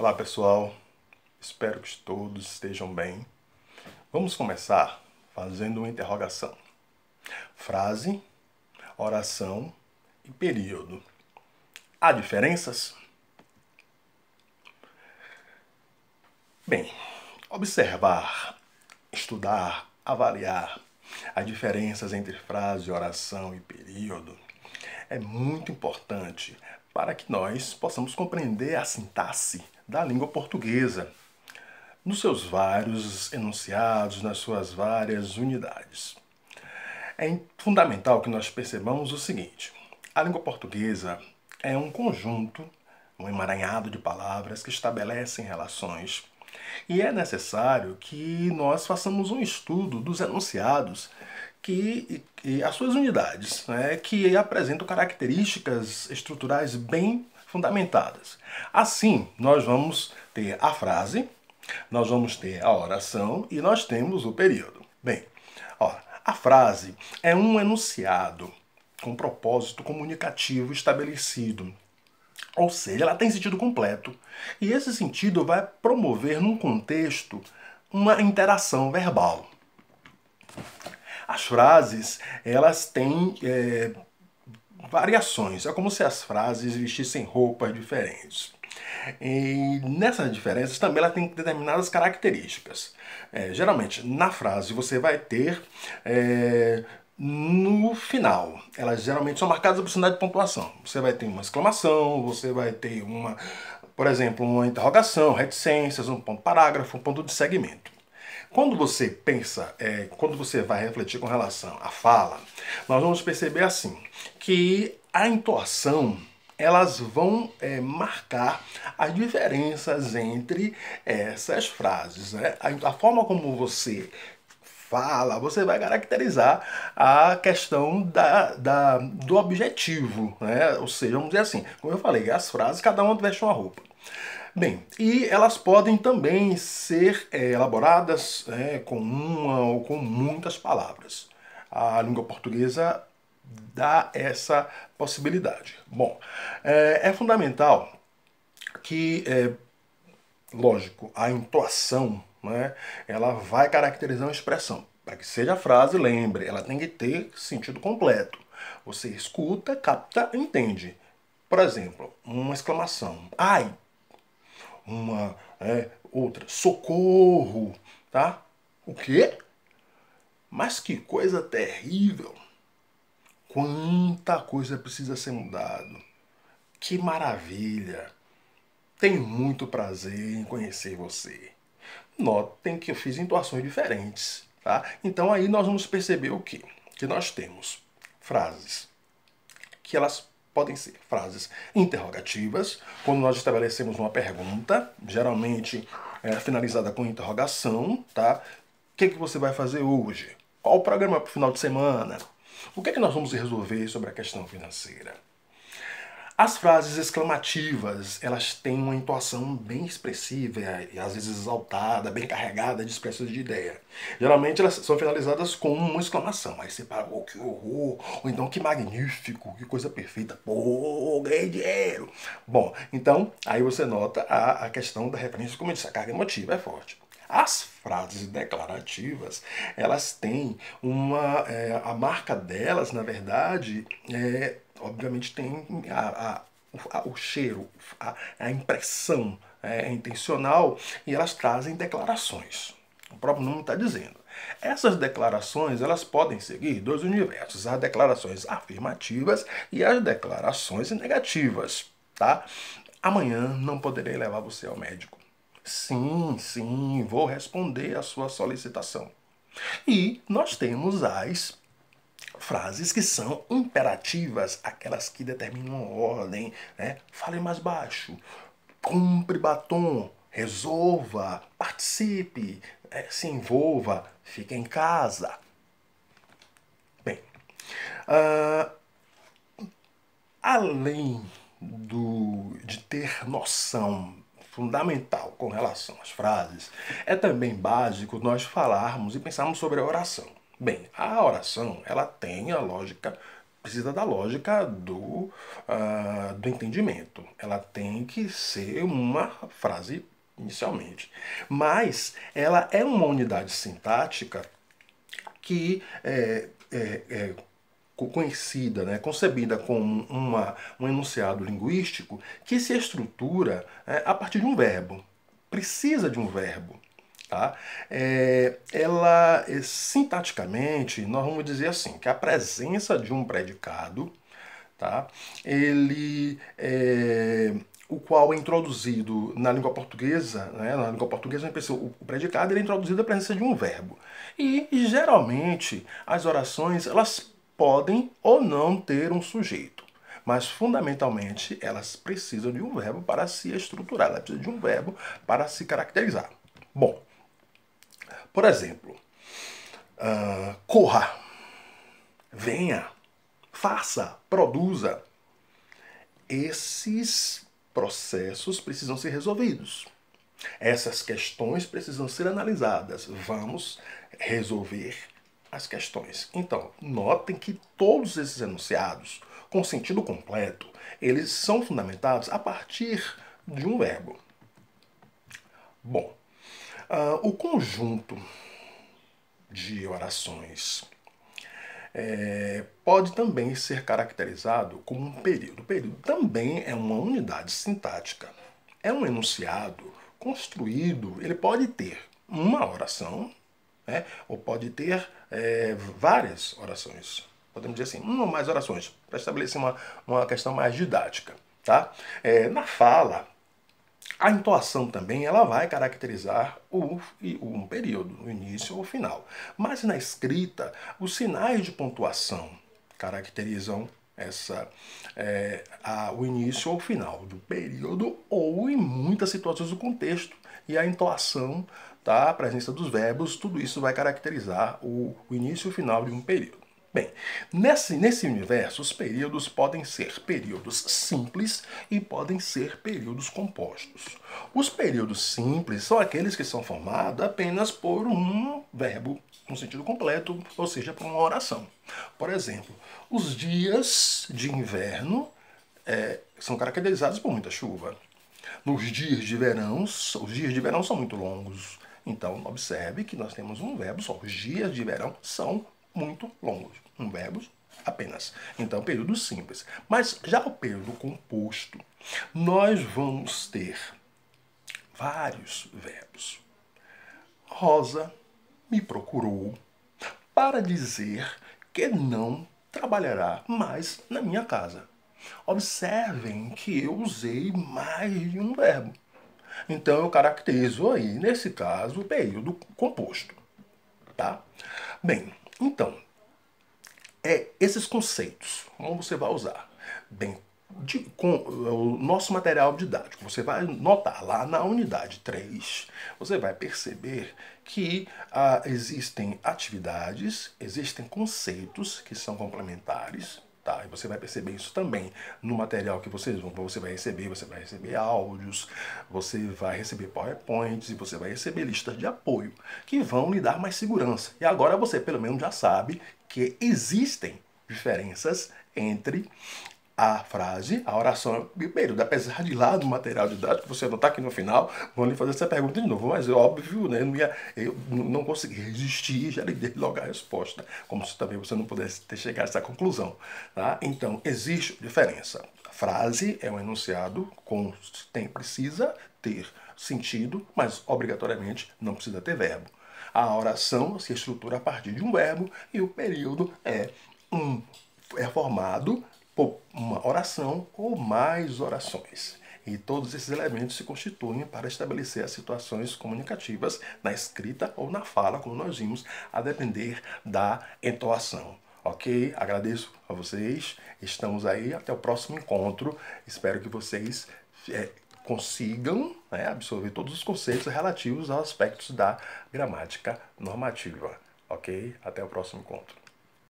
Olá pessoal, espero que todos estejam bem. Vamos começar fazendo uma interrogação. Frase, oração e período. Há diferenças? Bem, observar, estudar, avaliar as diferenças entre frase, oração e período é muito importante para que nós possamos compreender a sintaxe da língua portuguesa, nos seus vários enunciados, nas suas várias unidades. É fundamental que nós percebamos o seguinte: a língua portuguesa é um conjunto, um emaranhado de palavras que estabelecem relações, e é necessário que nós façamos um estudo dos enunciados e as suas unidades, né, que apresentam características estruturais bem fundamentadas. Assim, nós vamos ter a frase, nós vamos ter a oração e nós temos o período. Bem, ó, a frase é um enunciado com propósito comunicativo estabelecido. Ou seja, ela tem sentido completo. E esse sentido vai promover, num contexto, uma interação verbal. As frases, elas têm variações. É como se as frases vestissem roupas diferentes. E nessas diferenças também ela tem determinadas características. Geralmente, na frase você vai ter no final. Elas geralmente são marcadas por sinal de pontuação. Você vai ter uma exclamação, você vai ter por exemplo, uma interrogação, reticências, um ponto parágrafo, um ponto de segmento. Quando você pensa, quando você vai refletir com relação à fala, nós vamos perceber assim, que a entoação, elas vão marcar as diferenças entre essas frases, né? A forma como você fala, você vai caracterizar a questão do objetivo, né? Ou seja, vamos dizer assim, como eu falei, as frases, cada uma veste uma roupa. Bem, e elas podem também ser elaboradas com uma ou com muitas palavras. A língua portuguesa dá essa possibilidade. Bom, é fundamental que, lógico, a entoação, né, ela vai caracterizar uma expressão. Para que seja a frase, lembre, ela tem que ter sentido completo. Você escuta, capta, entende. Por exemplo, uma exclamação. Ai! Outra, socorro, tá? O quê? Mas que coisa terrível! Quanta coisa precisa ser mudado! Que maravilha! Tenho muito prazer em conhecer você. Notem que eu fiz entoações diferentes, tá? Então aí nós vamos perceber o quê? Que nós temos frases que elas podem ser frases interrogativas, quando nós estabelecemos uma pergunta, geralmente finalizada com interrogação, tá? O que você vai fazer hoje? Qual o programa para o final de semana? O que é que nós vamos resolver sobre a questão financeira? As frases exclamativas, elas têm uma entoação bem expressiva e às vezes exaltada, bem carregada de expressões de ideia. Geralmente elas são finalizadas com uma exclamação. Aí você para, oh, que horror, ou então que magnífico, que coisa perfeita, pô, ganhei dinheiro. Bom, então aí você nota a questão da referência, como eu disse, a carga emotiva é forte. As frases declarativas, elas têm a marca delas, na verdade, obviamente tem o cheiro, a impressão intencional, e elas trazem declarações. O próprio nome está dizendo. Essas declarações, elas podem seguir dois universos, as declarações afirmativas e as declarações negativas, tá? Amanhã não poderei levar você ao médico. Sim, sim, vou responder a sua solicitação. E nós temos as frases que são imperativas, aquelas que determinam ordem, né? Fale mais baixo, compre batom, resolva, participe, se envolva, fique em casa. Bem, além de ter noção fundamental com relação às frases, é também básico nós falarmos e pensarmos sobre a oração. Bem, a oração, ela tem a lógica precisa da lógica do entendimento. Ela tem que ser uma frase inicialmente. Mas ela é uma unidade sintática que é conhecida, né, concebida como um enunciado linguístico que se estrutura a partir de um verbo. Precisa de um verbo. Tá? Sintaticamente, nós vamos dizer assim, que a presença de um predicado, tá? O qual é introduzido na língua portuguesa, né? Na língua portuguesa, o predicado ele é introduzido a presença de um verbo. E geralmente as orações elas podem ou não ter um sujeito, mas fundamentalmente elas precisam de um verbo para se estruturar, elas precisam de um verbo para se caracterizar. Bom, por exemplo, corra, venha, faça, produza. Esses processos precisam ser resolvidos. Essas questões precisam ser analisadas. Vamos resolver as questões. Então, notem que todos esses enunciados, com sentido completo, eles são fundamentados a partir de um verbo. Bom, o conjunto de orações pode também ser caracterizado como um período. O período também é uma unidade sintática. É um enunciado construído, ele pode ter uma oração, né, ou pode ter várias orações. Podemos dizer assim, uma ou mais orações, para estabelecer uma questão mais didática. Tá? Na fala, a entoação também ela vai caracterizar um período, o início ou o final. Mas na escrita, os sinais de pontuação caracterizam o início ou o final do período ou, em muitas situações, o contexto e a entoação, tá? A presença dos verbos, tudo isso vai caracterizar o início e o final de um período. Bem, nesse universo, os períodos podem ser períodos simples e podem ser períodos compostos. Os períodos simples são aqueles que são formados apenas por um verbo no sentido completo, ou seja, por uma oração. Por exemplo, os dias de inverno são caracterizados por muita chuva. Nos dias de verão, os dias de verão são muito longos. Então, observe que nós temos um verbo só. Os dias de verão são muito longos. Um verbo apenas. Então, período simples. Mas já o período composto, nós vamos ter vários verbos. Rosa me procurou para dizer que não trabalhará mais na minha casa. Observem que eu usei mais de um verbo. Então eu caracterizo aí, nesse caso, o período composto. Tá? Bem, então, esses conceitos, como você vai usar? Bem, com o nosso material didático, você vai notar lá na unidade 3, você vai perceber que existem atividades, existem conceitos que são complementares, tá? E você vai perceber isso também no material que você vai receber áudios, você vai receber PowerPoints e você vai receber listas de apoio que vão lhe dar mais segurança. E agora você pelo menos já sabe que existem diferenças entre a frase, a oração e o período. Apesar de lá no material didático, você anotar aqui no final, vão lhe fazer essa pergunta de novo. Mas é óbvio, né, eu não consegui resistir e já lhe dei logo a resposta. Como se também você não pudesse ter chegado a essa conclusão. Tá? Então, existe diferença. A frase é um enunciado, precisa ter sentido, mas obrigatoriamente não precisa ter verbo. A oração se estrutura a partir de um verbo e o período é formado por uma oração ou mais orações. E todos esses elementos se constituem para estabelecer as situações comunicativas na escrita ou na fala, como nós vimos, a depender da entoação. Ok? Agradeço a vocês. Estamos aí. Até o próximo encontro. Espero que vocês consigam absorver todos os conceitos relativos aos aspectos da gramática normativa. Ok? Até o próximo encontro.